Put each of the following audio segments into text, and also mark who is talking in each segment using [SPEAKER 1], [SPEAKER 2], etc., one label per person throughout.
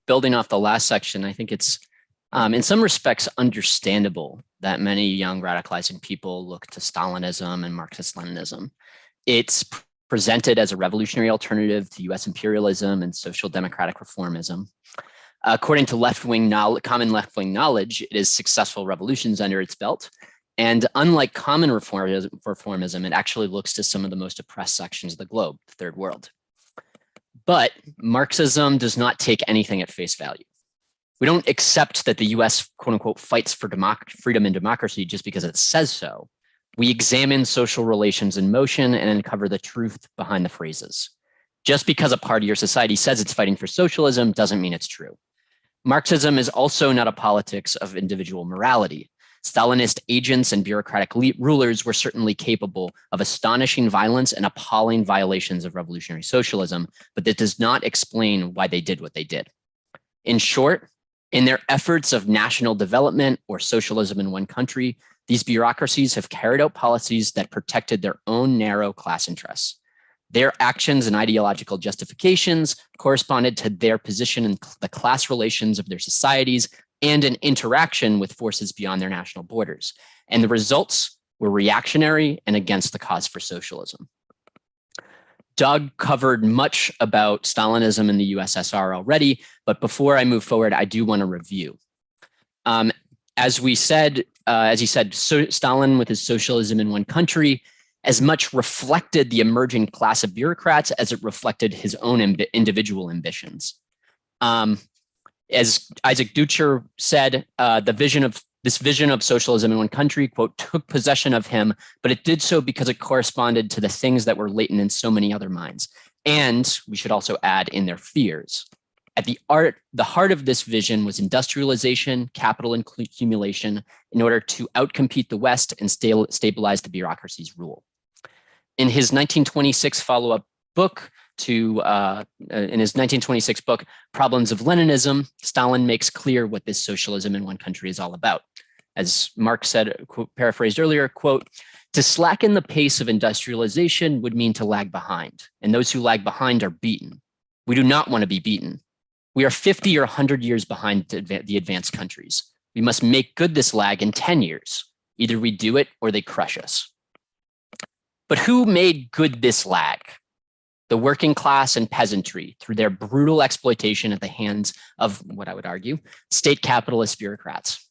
[SPEAKER 1] building off the last section, I think it's in some respects understandable that many young radicalizing people look to Stalinism and Marxist-Leninism. It's presented as a revolutionary alternative to US imperialism and social democratic reformism. According to common left-wing knowledge, it is successful revolutions under its belt. And unlike common reformism, it actually looks to some of the most oppressed sections of the globe, the third world. But Marxism does not take anything at face value. We don't accept that the US, quote unquote, fights for freedom and democracy just because it says so. We examine social relations in motion and uncover the truth behind the phrases. Just because a party or society says it's fighting for socialism doesn't mean it's true. Marxism is also not a politics of individual morality. Stalinist agents and bureaucratic rulers were certainly capable of astonishing violence and appalling violations of revolutionary socialism, but that does not explain why they did what they did. In short, in their efforts of national development or socialism in one country, these bureaucracies have carried out policies that protected their own narrow class interests. Their actions and ideological justifications corresponded to their position in the class relations of their societies and an interaction with forces beyond their national borders. And the results were reactionary and against the cause for socialism. Doug covered much about Stalinism in the USSR already, but before I move forward, I do want to review. As he said, Stalin with his socialism in one country as much reflected the emerging class of bureaucrats as it reflected his own individual ambitions. As Isaac Ducher said, this vision of socialism in one country, quote, took possession of him, but it did so because it corresponded to the things that were latent in so many other minds. And we should also add in their fears. At the heart of this vision was industrialization, capital accumulation in order to outcompete the West and stabilize the bureaucracy's rule. In his 1926 follow-up book Problems of Leninism, Stalin makes clear what this socialism in one country is all about. As Marx said, quote, paraphrased earlier, quote, to slacken the pace of industrialization would mean to lag behind, and those who lag behind are beaten. We do not want to be beaten. We are 50 or 100 years behind the advanced countries. We must make good this lag in 10 years. Either we do it or they crush us. But who made good this lag? The working class and peasantry through their brutal exploitation at the hands of, what I would argue, state capitalist bureaucrats.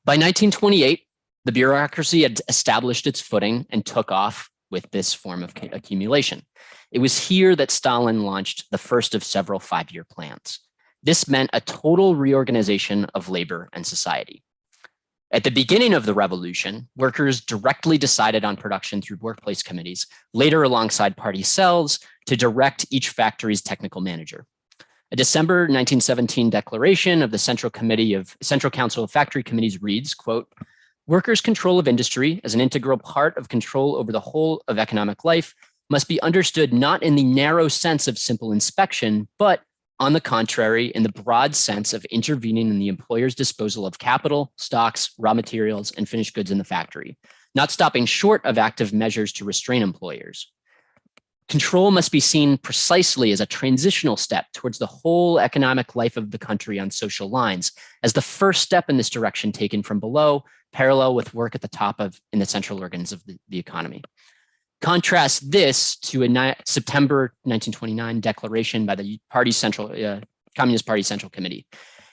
[SPEAKER 1] By 1928, the bureaucracy had established its footing and took off with this form of accumulation. It was here that Stalin launched the first of several 5-year plans. This meant a total reorganization of labor and society. At the beginning of the revolution, workers directly decided on production through workplace committees, later alongside party cells to direct each factory's technical manager. A December 1917 declaration of the Central Council of Factory Committees reads, quote, workers' control of industry as an integral part of control over the whole of economic life must be understood not in the narrow sense of simple inspection, but on the contrary, in the broad sense of intervening in the employer's disposal of capital, stocks, raw materials, and finished goods in the factory, not stopping short of active measures to restrain employers. Control must be seen precisely as a transitional step towards the whole economic life of the country on social lines, as the first step in this direction taken from below, parallel with work at the top of in the central organs of the economy. Contrast this to a September 1929 declaration by the Communist Party Central Committee.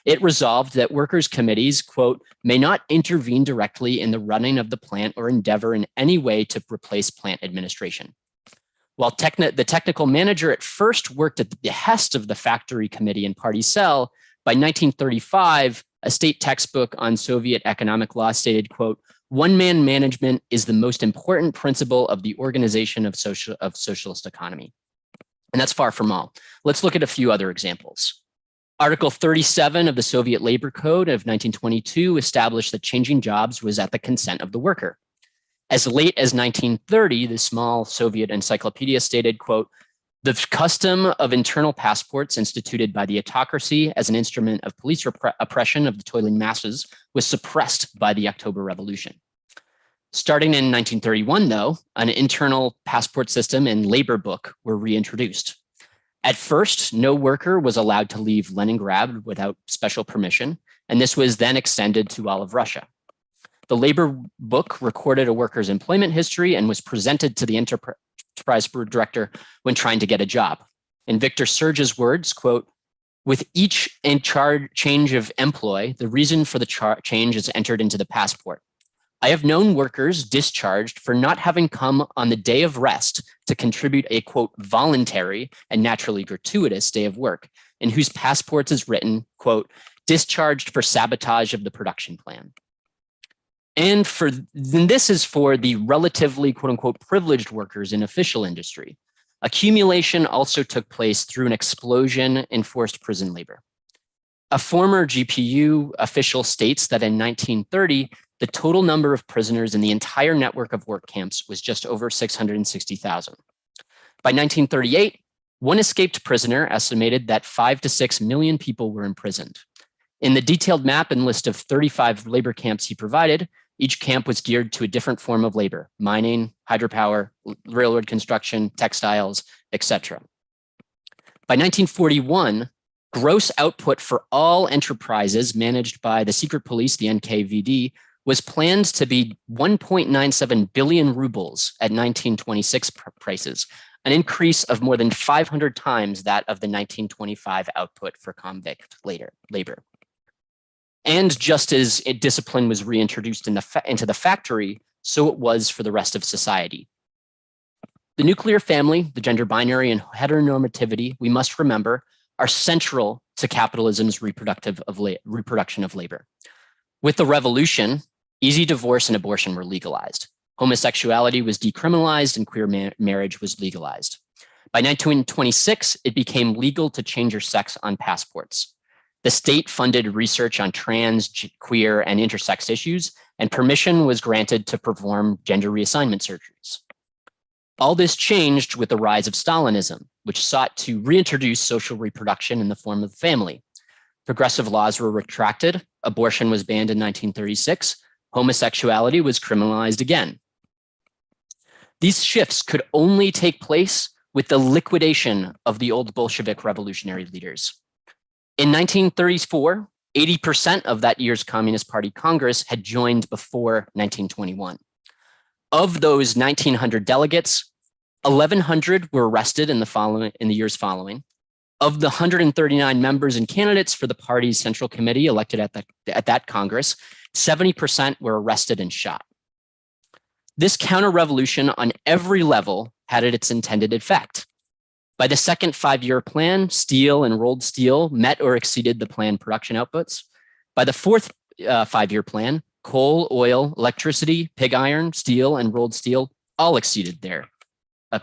[SPEAKER 1] It resolved that workers' committees, quote, may not intervene directly in the running of the plant or endeavor in any way to replace plant administration. While the technical manager at first worked at the behest of the factory committee and party cell, by 1935, a state textbook on Soviet economic law stated, quote, one-man management is the most important principle of the organization of socialist economy. And that's far from all. Let's look at a few other examples. Article 37 of the Soviet Labor Code of 1922 established that changing jobs was at the consent of the worker. As late as 1930, the small Soviet encyclopedia stated, quote, the custom of internal passports instituted by the autocracy as an instrument of police oppression of the toiling masses was suppressed by the October Revolution. Starting in 1931, though, an internal passport system and labor book were reintroduced. At first, no worker was allowed to leave Leningrad without special permission, and this was then extended to all of Russia. The labor book recorded a worker's employment history and was presented to the enterprise director when trying to get a job. In Victor Serge's words, quote, "With each change of employ, the reason for the change is entered into the passport. I have known workers discharged for not having come on the day of rest to contribute a, quote, voluntary and naturally gratuitous day of work, in whose passports is written, quote, discharged for sabotage of the production plan." And this is for the relatively, quote unquote, privileged workers in official industry. Accumulation also took place through an explosion in forced prison labor. A former GPU official states that in 1930, the total number of prisoners in the entire network of work camps was just over 660,000. By 1938, one escaped prisoner estimated that 5 to 6 million people were imprisoned. In the detailed map and list of 35 labor camps he provided, each camp was geared to a different form of labor: mining, hydropower, railroad construction, textiles, etc. By 1941, gross output for all enterprises managed by the secret police, the NKVD, was planned to be 1.97 billion rubles at 1926 prices, an increase of more than 500 times that of the 1925 output for convict labor. And just as discipline was reintroduced into the factory, so it was for the rest of society. The nuclear family, the gender binary, and heteronormativity, we must remember, are central to capitalism's reproduction of labor. With the revolution, easy divorce and abortion were legalized. Homosexuality was decriminalized and queer marriage was legalized. By 1926, it became legal to change your sex on passports. The state funded research on trans, queer, and intersex issues, and permission was granted to perform gender reassignment surgeries. All this changed with the rise of Stalinism, which sought to reintroduce social reproduction in the form of the family. Progressive laws were retracted, abortion was banned in 1936, homosexuality was criminalized again. These shifts could only take place with the liquidation of the old Bolshevik revolutionary leaders. In 1934, 80% of that year's Communist Party Congress had joined before 1921. Of those 1,900 delegates, 1,100 were arrested in the years following. Of the 139 members and candidates for the party's Central Committee elected at that Congress, 70% were arrested and shot. This counter-revolution on every level had its intended effect. By the second 5-year plan, steel and rolled steel met or exceeded the planned production outputs. By the fourth 5-year plan, coal, oil, electricity, pig iron, steel, and rolled steel all exceeded their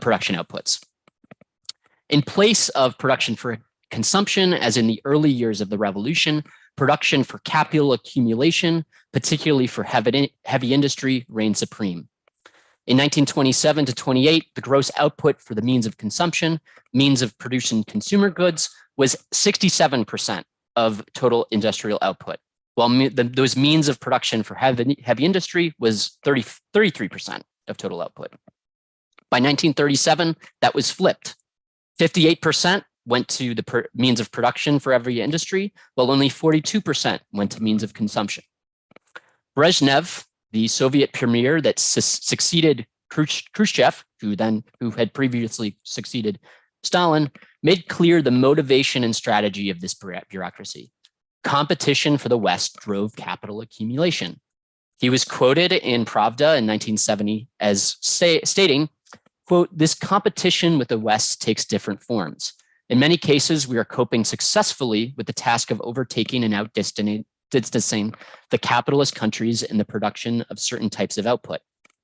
[SPEAKER 1] production outputs. In place of production for consumption, as in the early years of the revolution, production for capital accumulation, particularly for heavy industry, reigned supreme. In 1927 to 28, the gross output for the means of consumption, means of producing consumer goods, was 67% of total industrial output, while those means of production for heavy industry was 33% of total output. By 1937, that was flipped. 58% went to the means of production for every industry, while only 42% went to means of consumption. Brezhnev, the Soviet premier that succeeded Khrushchev, who had previously succeeded Stalin, made clear the motivation and strategy of this bureaucracy. Competition for the West drove capital accumulation. He was quoted in Pravda in 1970 as stating, quote, "This competition with the West takes different forms. In many cases, we are coping successfully with the task of overtaking and outdistancing the capitalist countries in the production of certain types of output.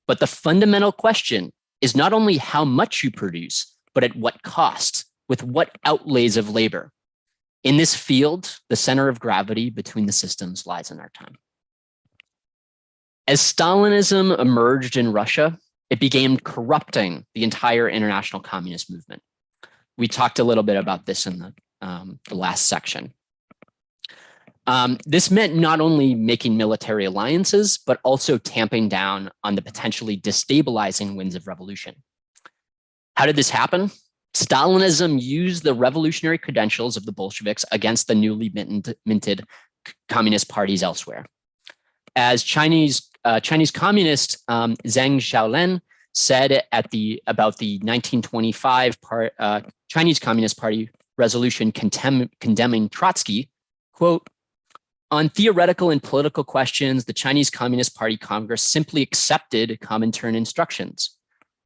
[SPEAKER 1] But the fundamental question is not only how much you produce, but at what cost, with what outlays of labor. In this field, the center of gravity between the systems lies in our time." As Stalinism emerged in Russia, it began corrupting the entire international communist movement. We talked a little bit about this in the last section. This meant not only making military alliances, but also tamping down on the potentially destabilizing winds of revolution. How did this happen? Stalinism used the revolutionary credentials of the Bolsheviks against the newly minted communist parties elsewhere. As Chinese communist Zhang Xiaolin said about the 1925 Chinese Communist Party resolution condemning Trotsky, quote, on theoretical and political questions, the Chinese Communist Party Congress simply accepted Comintern instructions.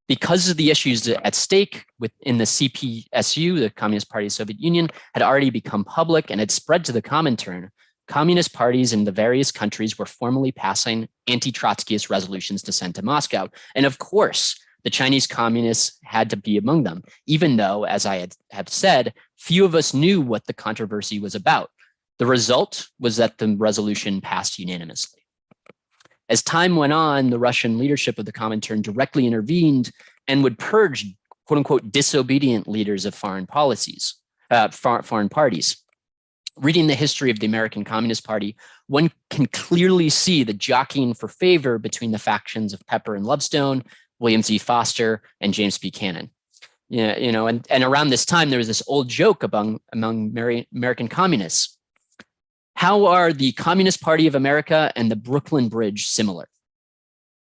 [SPEAKER 1] Because of the issues at stake within the CPSU, the Communist Party of the Soviet Union, had already become public and had spread to the Comintern, communist parties in the various countries were formally passing anti-Trotskyist resolutions to send to Moscow. And of course, the Chinese communists had to be among them, even though, as I have said, few of us knew what the controversy was about. The result was that the resolution passed unanimously. As time went on, the Russian leadership of the Comintern directly intervened and would purge, quote unquote, disobedient leaders of foreign parties. Reading the history of the American Communist Party, one can clearly see the jockeying for favor between the factions of Pepper and Lovestone, William Z. Foster, and James Buchanan. And around this time, there was this old joke among American communists. How are the Communist Party of America and the Brooklyn Bridge similar?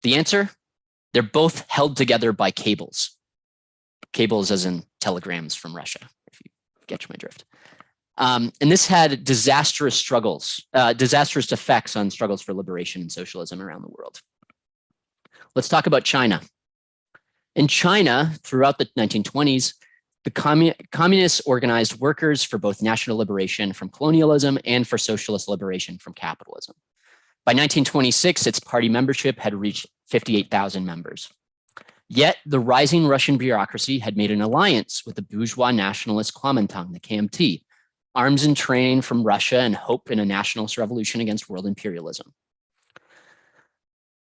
[SPEAKER 1] The answer, they're both held together by cables. Cables as in telegrams from Russia, if you catch my drift. And this had disastrous effects on struggles for liberation and socialism around the world. Let's talk about China. In China, throughout the 1920s, the communists organized workers for both national liberation from colonialism and for socialist liberation from capitalism. By 1926, its party membership had reached 58,000 members. Yet the rising Russian bureaucracy had made an alliance with the bourgeois nationalist Kuomintang, the KMT, arms and training from Russia and hope in a nationalist revolution against world imperialism.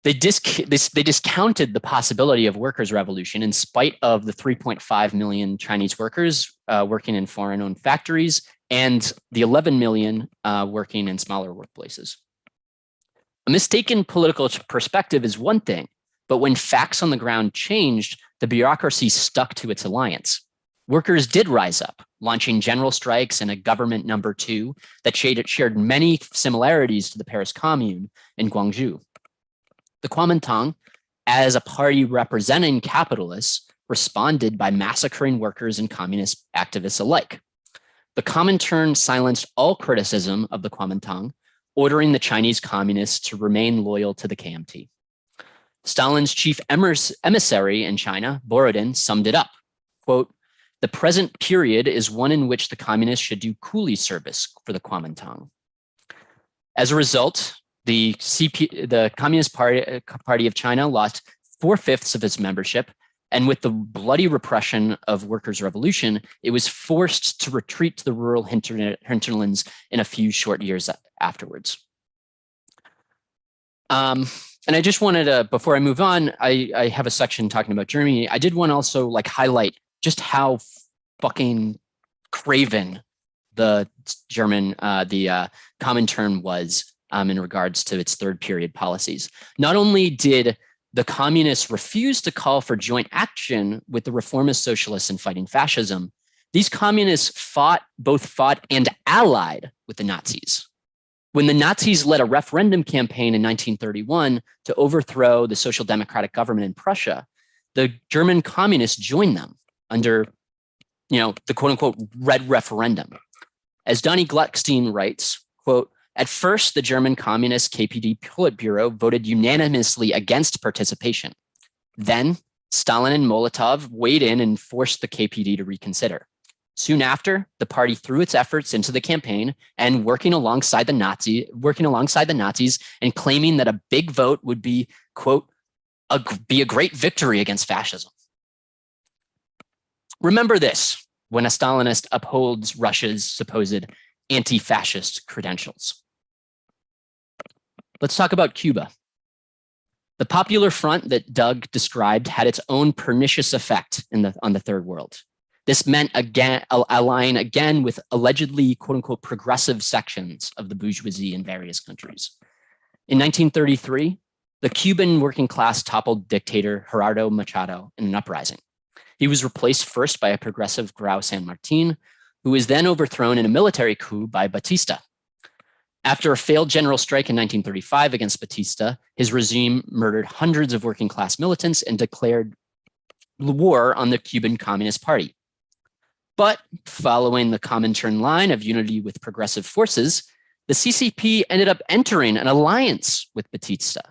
[SPEAKER 1] They discounted the possibility of workers' revolution in spite of the 3.5 million Chinese workers working in foreign-owned factories and the 11 million working in smaller workplaces. A mistaken political perspective is one thing, but when facts on the ground changed, the bureaucracy stuck to its alliance. Workers did rise up, launching general strikes and a government number 2 that shared many similarities to the Paris Commune in Guangzhou. The Kuomintang, as a party representing capitalists, responded by massacring workers and communist activists alike. The Comintern silenced all criticism of the Kuomintang, ordering the Chinese communists to remain loyal to the KMT. Stalin's chief emissary in China, Borodin, summed it up, quote, the present period is one in which the communists should do coolie service for the Kuomintang. As a result, the Communist Party of China lost 4/5 of its membership, and with the bloody repression of workers' revolution, it was forced to retreat to the rural hinterlands in a few short years afterwards. And I just wanted to, before I move on, I have a section talking about Germany. I did want to also highlight just how fucking craven the Comintern was in regards to its third period policies. Not only did the communists refuse to call for joint action with the reformist socialists in fighting fascism, these communists both fought and allied with the Nazis. When the Nazis led a referendum campaign in 1931 to overthrow the social democratic government in Prussia, the German communists joined them under, the quote unquote red referendum. As Donnie Gluckstein writes, quote, at first, the German Communist KPD Politburo voted unanimously against participation. Then, Stalin and Molotov weighed in and forced the KPD to reconsider. Soon after, the party threw its efforts into the campaign and working alongside the Nazis and claiming that a big vote would be, quote, be a great victory against fascism. Remember this when a Stalinist upholds Russia's supposed anti-fascist credentials. Let's talk about Cuba. The Popular Front that Doug described had its own pernicious effect on the Third World. This meant allying again with allegedly quote unquote progressive sections of the bourgeoisie in various countries. In 1933, the Cuban working class toppled dictator Gerardo Machado in an uprising. He was replaced first by a progressive Grau San Martin, who was then overthrown in a military coup by Batista. After a failed general strike in 1935 against Batista, his regime murdered hundreds of working class militants and declared war on the Cuban Communist Party. But following the Comintern line of unity with progressive forces, the CCP ended up entering an alliance with Batista.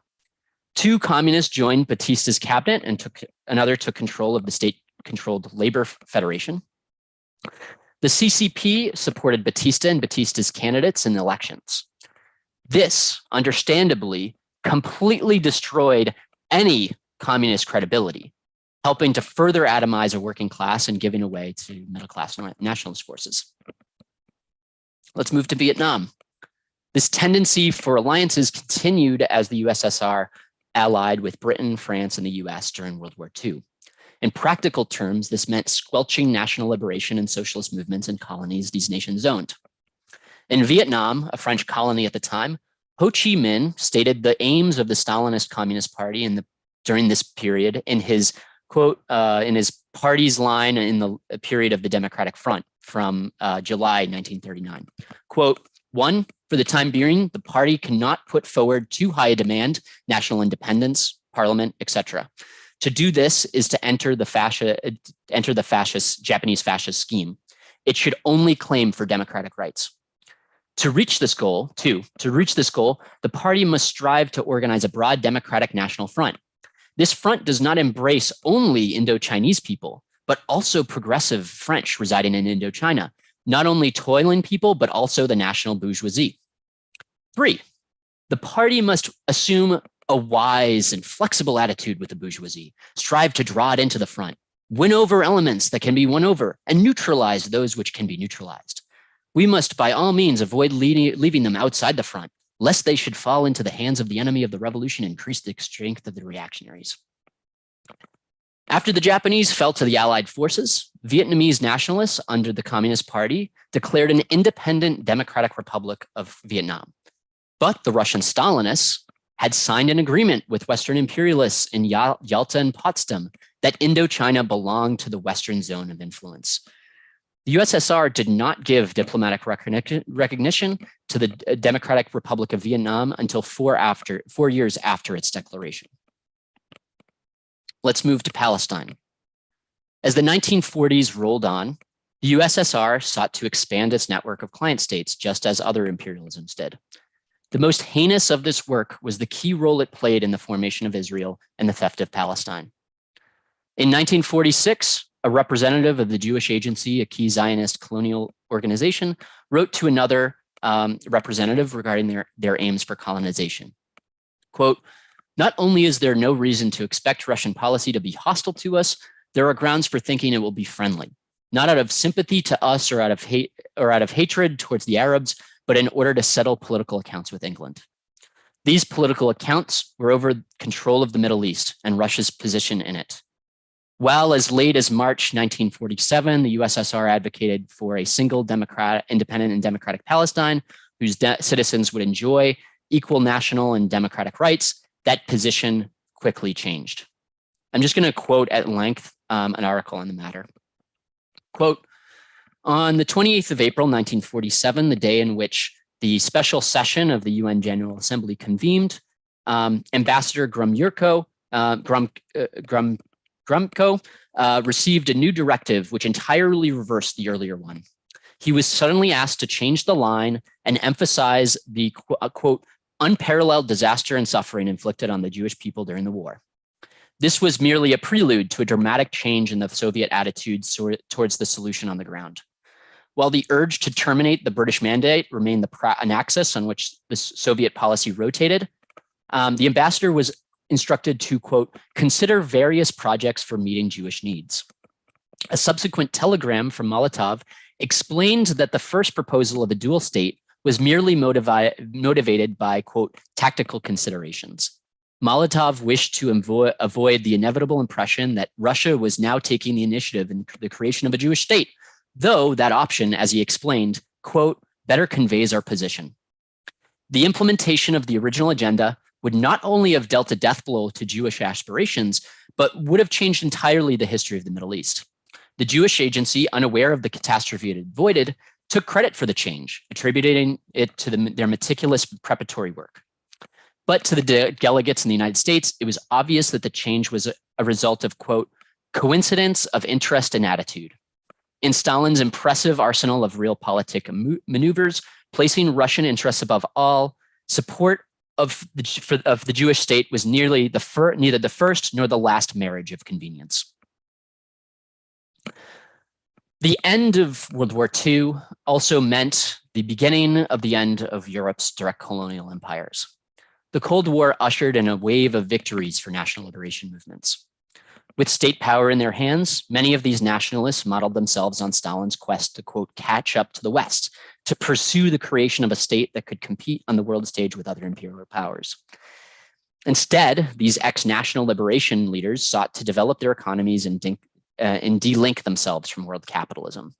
[SPEAKER 1] Two communists joined Batista's cabinet and another took control of the state-controlled Labor Federation. The CCP supported Batista and Batista's candidates in the elections. This, understandably, completely destroyed any communist credibility, helping to further atomize a working class and giving away to middle-class nationalist forces. Let's move to Vietnam. This tendency for alliances continued as the USSR allied with Britain, France, and the US during World War II. In practical terms, this meant squelching national liberation and socialist movements in colonies these nations owned. In Vietnam, a French colony at the time, Ho Chi Minh stated the aims of the Stalinist Communist Party during this period in his quote, in his party's line in the period of the Democratic Front from July 1939. Quote, "1, for the time being, the party cannot put forward too high a demand, national independence, parliament, etc. To do this is to enter the Japanese fascist scheme. It should only claim for democratic rights. To reach this goal, the party must strive to organize a broad democratic national front. This front does not embrace only Indo-Chinese people, but also progressive French residing in Indochina, not only toiling people, but also the national bourgeoisie. 3, the party must assume a wise and flexible attitude with the bourgeoisie, strive to draw it into the front, win over elements that can be won over, and neutralize those which can be neutralized. We must by all means avoid leaving them outside the front, lest they should fall into the hands of the enemy of the revolution and increase the strength of the reactionaries." After the Japanese fell to the Allied forces, Vietnamese nationalists under the Communist Party declared an independent Democratic Republic of Vietnam. But the Russian Stalinists had signed an agreement with Western imperialists in Yalta and Potsdam that Indochina belonged to the Western zone of influence. The USSR did not give diplomatic recognition to the Democratic Republic of Vietnam until 4 years after its declaration. Let's move to Palestine. As the 1940s rolled on, the USSR sought to expand its network of client states, just as other imperialisms did. The most heinous of this work was the key role it played in the formation of Israel and the theft of Palestine. In 1946, a representative of the Jewish Agency, a key Zionist colonial organization, wrote to another representative regarding their aims for colonization. Quote, "Not only is there no reason to expect Russian policy to be hostile to us, there are grounds for thinking it will be friendly, not out of sympathy to us or out of hatred towards the Arabs, but in order to settle political accounts with England. These political accounts were over control of the Middle East and Russia's position in it. While as late as March 1947, the USSR advocated for a single independent and democratic Palestine, whose citizens would enjoy equal national and democratic rights, that position quickly changed." I'm just going to quote at length an article on the matter. Quote, "On the 28th of April, 1947, the day in which the special session of the UN General Assembly convened, Ambassador Gromyko received a new directive which entirely reversed the earlier one. He was suddenly asked to change the line and emphasize the, quote, unparalleled disaster and suffering inflicted on the Jewish people during the war. This was merely a prelude to a dramatic change in the Soviet attitudes towards the solution on the ground. While the urge to terminate the British mandate remained an axis on which the Soviet policy rotated, the ambassador was instructed to, quote, consider various projects for meeting Jewish needs. A subsequent telegram from Molotov explained that the first proposal of a dual state was merely motivated by, quote, tactical considerations. Molotov wished to avoid the inevitable impression that Russia was now taking the initiative in the creation of a Jewish state, though that option, as he explained, quote, better conveys our position. The implementation of the original agenda would not only have dealt a death blow to Jewish aspirations, but would have changed entirely the history of the Middle East. The Jewish agency, unaware of the catastrophe it avoided, took credit for the change, attributing it to their meticulous preparatory work. But to the delegates in the United States, it was obvious that the change was a result of, quote, coincidence of interest and attitude. In Stalin's impressive arsenal of realpolitik maneuvers, placing Russian interests above all, support of the Jewish state was neither the first nor the last marriage of convenience. The end of World War II also meant the beginning of the end of Europe's direct colonial empires. The Cold War ushered in a wave of victories for national liberation movements. With state power in their hands, many of these nationalists modeled themselves on Stalin's quest to, quote, catch up to the West, to pursue the creation of a state that could compete on the world stage with other imperial powers. Instead, these ex-national liberation leaders sought to develop their economies and de-link themselves from world capitalism.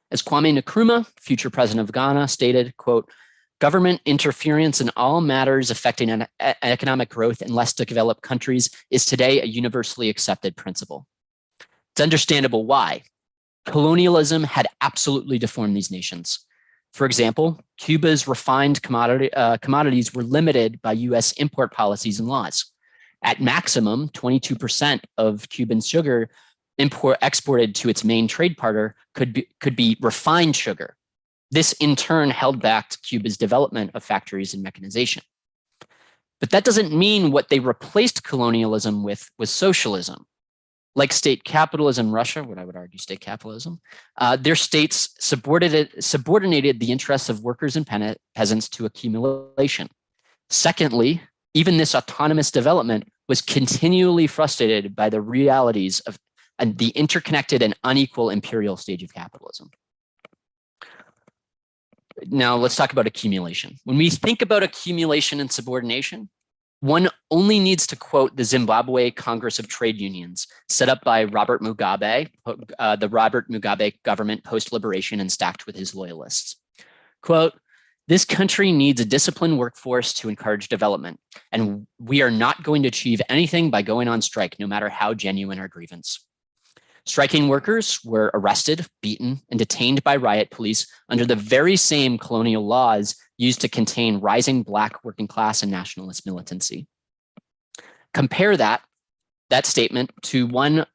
[SPEAKER 1] As Kwame Nkrumah, future president of Ghana, stated, quote, government interference in all matters affecting economic growth in less developed countries is today a universally accepted principle. It's understandable why. Colonialism had absolutely deformed these nations. For example, Cuba's refined commodities were limited by US import policies and laws. At maximum, 22% of Cuban sugar exported to its main trade partner could be refined sugar. This in turn held back Cuba's development of factories and mechanization. But that doesn't mean what they replaced colonialism with was socialism. Like state capitalism, Russia, what I would argue state capitalism, their states subordinated the interests of workers and peasants to accumulation. Secondly, even this autonomous development was continually frustrated by the realities of the interconnected and unequal imperial stage of capitalism. Now let's talk about accumulation. When we think about accumulation and subordination, one only needs to quote the Zimbabwe Congress of Trade Unions set up by Robert Mugabe, the Robert Mugabe government post-liberation and stacked with his loyalists. Quote, this country needs a disciplined workforce to encourage development, and we are not going to achieve anything by going on strike, no matter how genuine our grievance. Striking workers were arrested, beaten, and detained by riot police under the very same colonial laws used to contain rising Black working class and nationalist militancy. Compare that statement to one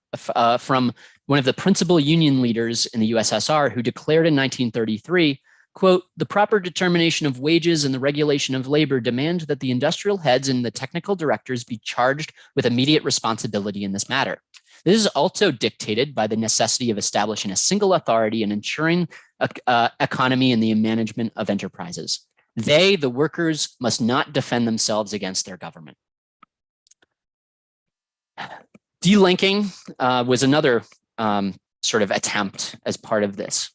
[SPEAKER 1] from one of the principal union leaders in the USSR who declared in 1933, quote, the proper determination of wages and the regulation of labor demand that the industrial heads and the technical directors be charged with immediate responsibility in this matter. This is also dictated by the necessity of establishing a single authority and ensuring economy in the management of enterprises. They, the workers, must not defend themselves against their government. Delinking was another sort of attempt as part of this.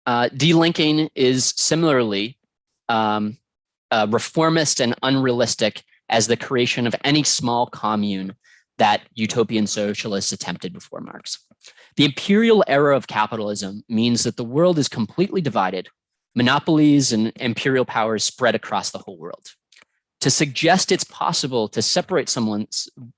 [SPEAKER 1] Delinking is similarly reformist and unrealistic as the creation of any small commune that utopian socialists attempted before Marx. The imperial era of capitalism means that the world is completely divided. Monopolies and imperial powers spread across the whole world. To suggest it's possible to separate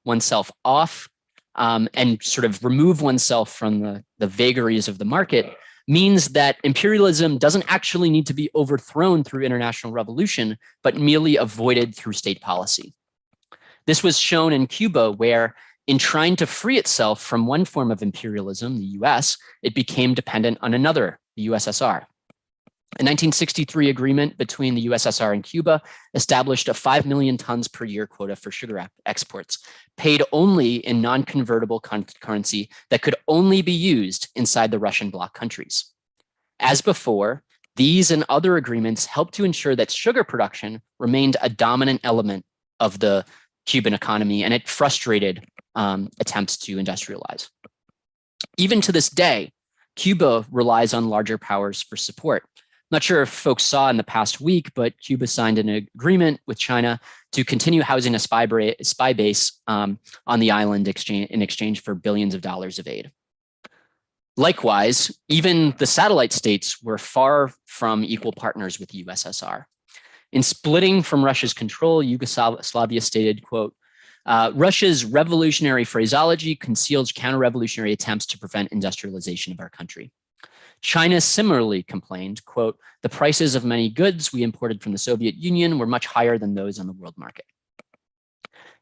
[SPEAKER 1] oneself off and sort of remove oneself from the vagaries of the market means that imperialism doesn't actually need to be overthrown through international revolution, but merely avoided through state policy. This was shown in Cuba, where in trying to free itself from one form of imperialism, the US, it became dependent on another, the USSR. A 1963 agreement between the USSR and Cuba established a 5 million tons per year quota for sugar exports, paid only in non-convertible currency that could only be used inside the Russian bloc countries. As before, these and other agreements helped to ensure that sugar production remained a dominant element of the Cuban economy, and it frustrated attempts to industrialize. Even to this day, Cuba relies on larger powers for support. Not sure if folks saw in the past week, but Cuba signed an agreement with China to continue housing a spy base on the island in exchange for billions of dollars of aid. Likewise, even the satellite states were far from equal partners with the USSR. In splitting from Russia's control, Yugoslavia stated, quote, Russia's revolutionary phraseology conceals counter-revolutionary attempts to prevent industrialization of our country. China similarly complained, quote, "The prices of many goods we imported from the Soviet Union were much higher than those on the world market."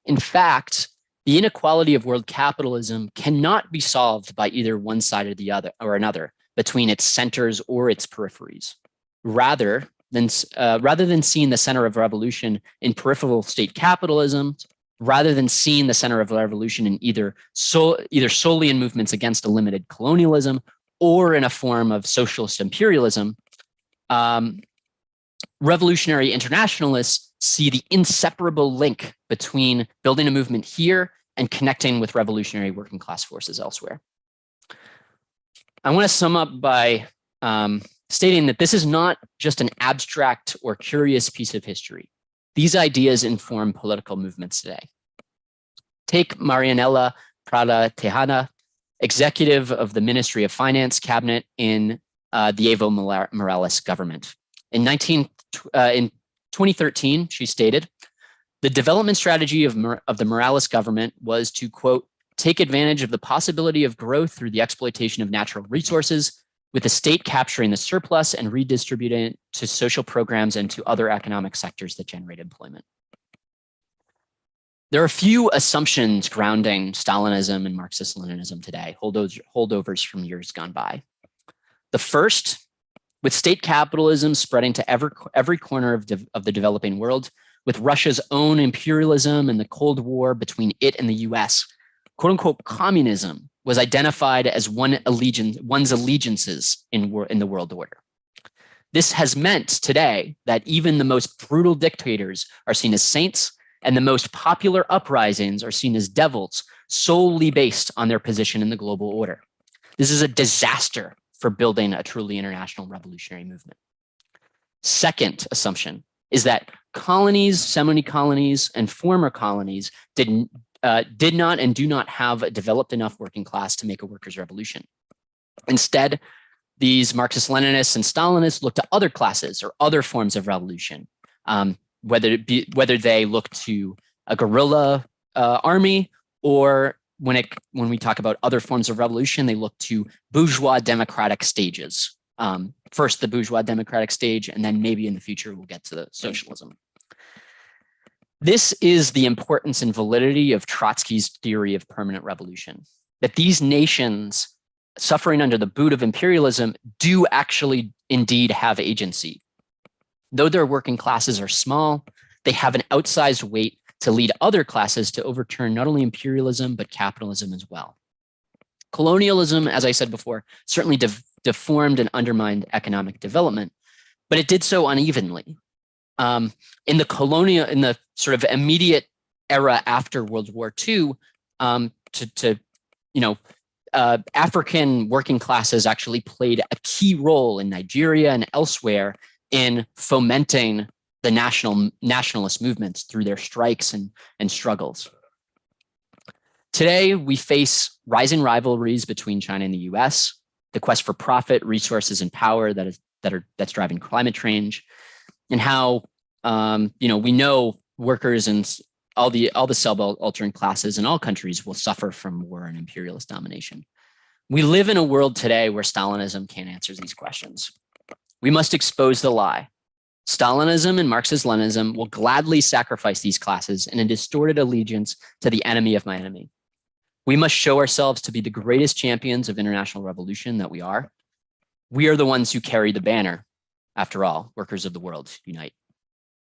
[SPEAKER 1] In fact, the inequality of world capitalism cannot be solved by either one side or the other or another, between its centers or its peripheries. Rather than seeing the center of revolution in peripheral state capitalism, rather than seeing the center of revolution in either solely in movements against a limited colonialism or in a form of socialist imperialism, revolutionary internationalists see the inseparable link between building a movement here and connecting with revolutionary working class forces elsewhere. I want to sum up by stating that this is not just an abstract or curious piece of history. These ideas inform political movements today. Take Marianella Prada Tejada, executive of the Ministry of Finance cabinet in the Evo Morales government. In 2013, she stated, "The development strategy of the Morales government was to, quote, take advantage of the possibility of growth through the exploitation of natural resources, with the state capturing the surplus and redistributing it to social programs and to other economic sectors that generate employment." There are a few assumptions grounding Stalinism and Marxist-Leninism today, holdovers from years gone by. The first, with state capitalism spreading to every corner of the developing world, with Russia's own imperialism and the Cold War between it and the US, quote unquote, communism was identified as one's allegiances in the world order. This has meant today that even the most brutal dictators are seen as saints, and the most popular uprisings are seen as devils solely based on their position in the global order. This is a disaster for building a truly international revolutionary movement. Second assumption is that colonies, semi-colonies, and former colonies did not and do not have a developed enough working class to make a workers' revolution. Instead, these Marxist-Leninists and Stalinists look to other classes or other forms of revolution, whether they look to a guerrilla army, or when we talk about other forms of revolution, they look to bourgeois democratic stages. First the bourgeois democratic stage, and then maybe in the future we'll get to the socialism. This is the importance and validity of Trotsky's theory of permanent revolution, that these nations suffering under the boot of imperialism do actually indeed have agency. Though their working classes are small, they have an outsized weight to lead other classes to overturn not only imperialism, but capitalism as well. Colonialism, as I said before, certainly deformed and undermined economic development, but it did so unevenly. In the sort of immediate era after World War II, African working classes actually played a key role in Nigeria and elsewhere in fomenting the nationalist movements through their strikes and struggles. Today, we face rising rivalries between China and the US, the quest for profit, resources, and power that's driving climate change, and how we know workers and all the self-altering classes in all countries will suffer from war and imperialist domination. We live in a world today where Stalinism can't answer these questions. We must expose the lie. Stalinism and Marxist-Leninism will gladly sacrifice these classes in a distorted allegiance to the enemy of my enemy. We must show ourselves to be the greatest champions of international revolution that we are. We are the ones who carry the banner. After all, workers of the world unite.